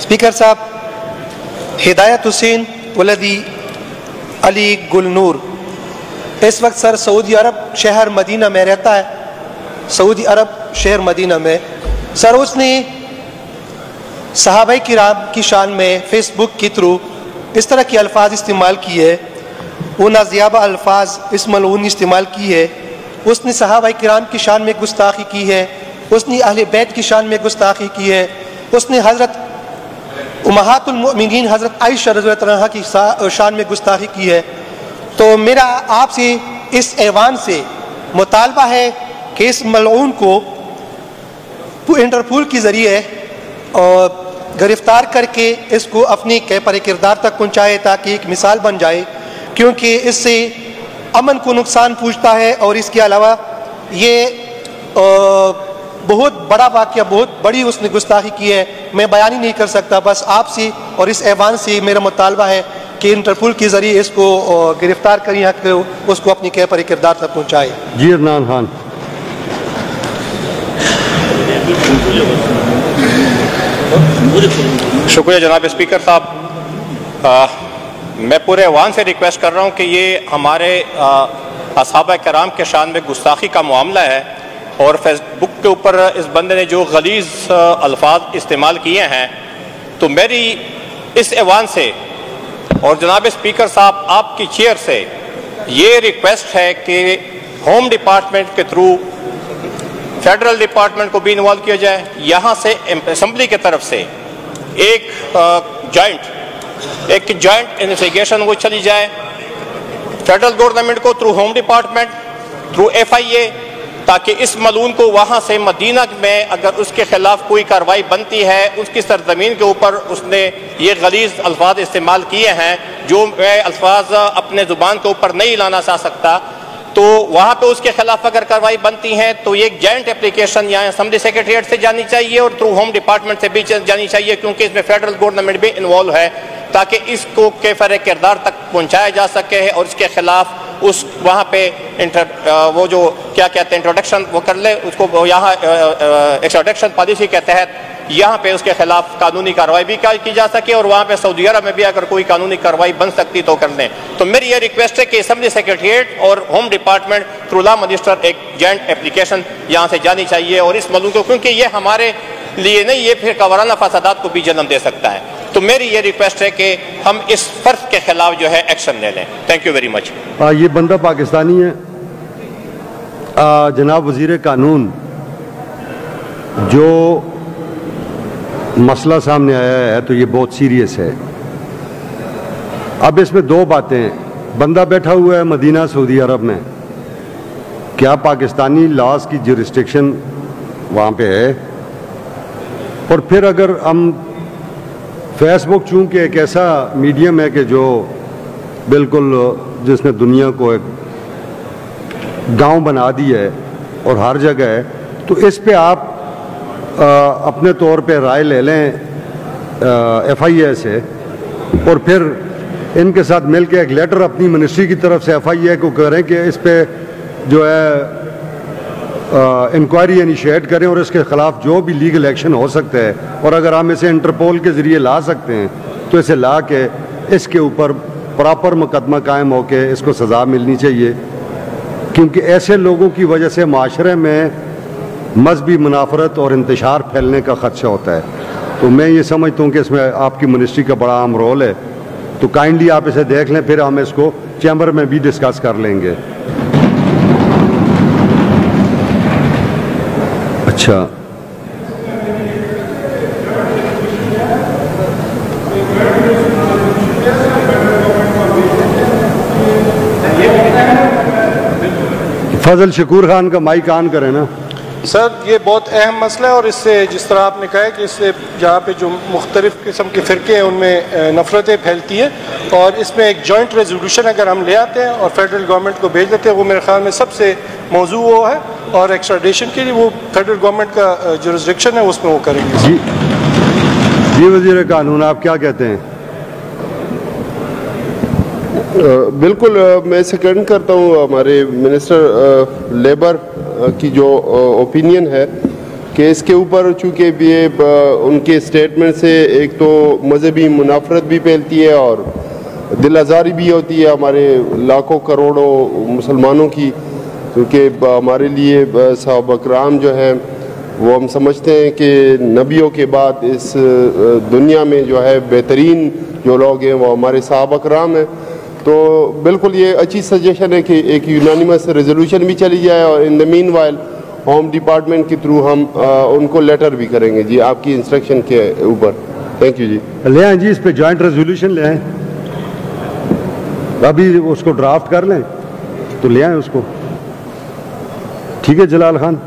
Speaker साहब, हिदायत हुसैन वलदी अली गुलनूर इस वक्त सर सऊदी अरब शहर मदीना में रहता है। सऊदी अरब शहर मदीना में सर उसने सहाबाए किराम की शान में फेसबुक के थ्रू इस तरह के अल्फाज इस्तेमाल किए, वो नाज़ियाबा अल्फाज इस मलऊन इस्तेमाल की है। उसने सहाबाए किराम की शान में गुस्ताखी की है, उसने अहले बैत की शान में गुस्ताखी की है, उसने हज़रत उम्महातुल मोमिनीन हज़रत आयशा रज़ियल्लाहु अन्हा की शान में गुस्ताखी की है। तो मेरा आपसे इस ऐवान से मुतालबा है कि इस मलऊन को इंटरपोल के ज़रिए और गिरफ्तार करके इसको अपनी कैपर किरदार तक पहुँचाए ताकि एक मिसाल बन जाए, क्योंकि इससे अमन को नुकसान पहुँचता है। और इसके अलावा ये बहुत बड़ा वाक़या, बहुत बड़ी उसने गुस्ताखी की है, मैं बयान ही नहीं कर सकता। बस आपसे और इस ऐवान से मेरा मुतालबा है कि इंटरपोल के ज़रिए इसको गिरफ्तार करें, उसको अपनी कैपर किरदार तक पहुँचाए। जी अदनान खान। शुक्रिया जनाब स्पीकर साहब। मैं पूरे ऐवान से रिक्वेस्ट कर रहा हूँ कि ये हमारे असहाबा कराम के शान में गुस्ताखी का मामला है और फेसबुक के ऊपर इस बंदे ने जो गलीज़ अल्फाज इस्तेमाल किए हैं, तो मेरी इस ऐवान से और जनाब स्पीकर साहब आपकी चेयर से ये रिक्वेस्ट है कि होम डिपार्टमेंट के थ्रू फेडरल डिपार्टमेंट को भी इन्वॉल्व किया जाए, यहाँ से असम्बली की तरफ से एक जॉइंट इन्वेस्टिगेशन वो चली जाए फेडरल गवर्नमेंट को through whom department, through FIA, ताकि इस मलून को वहाँ से मदीना में अगर उसके खिलाफ कोई कार्रवाई बनती है, उसकी सरजमीन के ऊपर उसने ये गलीज़ अल्फाज इस्तेमाल किए हैं जो मैं अल्फाज अपने ज़ुबान के ऊपर नहीं लाना चाह सकता, तो वहाँ पे उसके खिलाफ अगर कार्रवाई बनती है तो ये एक जॉइंट एप्लीकेशन यहाँ असम्बली सेक्रेटरीट से जानी चाहिए और थ्रू होम डिपार्टमेंट से भी जानी चाहिए, क्योंकि इसमें फेडरल गवर्नमेंट भी इन्वॉल्व है, ताकि इसको कैफर किरदार तक पहुँचाया जा सके और इसके खिलाफ उस वहाँ पे वो जो क्या कहते हैं इंट्रोडक्शन वो कर ले, उसको यहाँ एक्सट्रैक्शन पॉलिसी के तहत यहाँ पे उसके खिलाफ कानूनी कार्रवाई भी की जा सके और वहाँ पे सऊदी अरब में भी अगर कोई कानूनी कार्रवाई बन सकती तो कर लें। तो मेरी ये रिक्वेस्ट है कि असम्बली सेक्रेटरीट और home department through law minister एक जॉइंट एप्लीकेशन यहाँ से जानी चाहिए और इस मलून को, क्योंकि ये हमारे लिए नहीं, ये फिर कवराना फसादात को भी जन्म दे सकता है। तो मेरी ये रिक्वेस्ट है कि हम इस फर्ज के खिलाफ जो है एक्शन ले लें। Thank you very much. ये बंदा पाकिस्तानी है। जनाब वजीर कानून, जो मसला सामने आया है तो ये बहुत सीरियस है। अब इसमें दो बातें, बंदा बैठा हुआ है मदीना सऊदी अरब में, क्या पाकिस्तानी लॉज की जुरिस्डिक्शन वहाँ पे है? और फिर अगर हम फेसबुक चूँकि एक ऐसा मीडियम है कि जो बिल्कुल जिसने दुनिया को एक गांव बना दिया है और हर जगह है, तो इस पे आप अपने तौर पे राय ले लें FIA से और फिर इनके साथ मिलकर एक लेटर अपनी मिनिस्ट्री की तरफ से FIA को करें कि इस पे जो है इंक्वायरी इनिशिएट करें और इसके ख़िलाफ़ जो भी लीगल एक्शन हो सकता है, और अगर हम इसे इंटरपोल के ज़रिए ला सकते हैं तो इसे ला के इसके ऊपर प्रॉपर मुकदमा कायम हो के इसको सज़ा मिलनी चाहिए, क्योंकि ऐसे लोगों की वजह से माशरे में मजहबी मुनाफरत और इंतशार फैलने का ख़दशा होता है। तो मैं ये समझता हूँ कि इसमें आपकी मिनिस्ट्री का बड़ा अहम रोल है, तो काइंडली आप इसे देख लें, फिर हम इसको चैम्बर में भी डिस्कस कर लेंगे। अच्छा, फजल शकूर खान का माइक ऑन करें ना। सर, ये बहुत अहम मसला है और इससे जिस तरह आपने कहा है कि इससे जहाँ पे जो मुख्तलिफ किस्म के फ़िरके हैं उनमें नफ़रतें फैलती हैं, और इसमें एक जॉइंट रेजोल्यूशन अगर हम ले आते हैं और फेडरल गवर्नमेंट को भेज देते हैं, वो मेरे ख्याल में सबसे मौजू वो है, और एक्स्ट्राडिशन के लिए वो फेडरल गवर्नमेंट का जुरिस्डिक्शन है, उसमें वो करेंगे। जी वज़ीर कानून, आप क्या कहते हैं? बिल्कुल, मैं सेकंड करता हूँ हमारे मिनिस्टर लेबर की जो ओपिनियन है। कि इसके ऊपर चूँकि ये उनके स्टेटमेंट से एक तो मजहबी मुनाफरत भी फैलती है और दिल आज़ारी भी होती है हमारे लाखों करोड़ों मुसलमानों की, क्योंकि हमारे लिए सहाबा किराम जो है वो हम समझते हैं कि नबियों के बाद इस दुनिया में जो है बेहतरीन जो लोग हैं वो हमारे सहाबा किराम हैं। तो बिल्कुल ये अच्छी सजेशन है कि एक यूनानिमस रेजोल्यूशन भी चली जाए और in the mean while home department के थ्रू हम उनको लेटर भी करेंगे जी आपकी इंस्ट्रक्शन के ऊपर। थैंक यू जी। ले आए जी, इस पे जॉइंट रेजोल्यूशन ले आए, अभी उसको ड्राफ्ट कर लें तो ले आए उसको। ठीक है जलाल खान।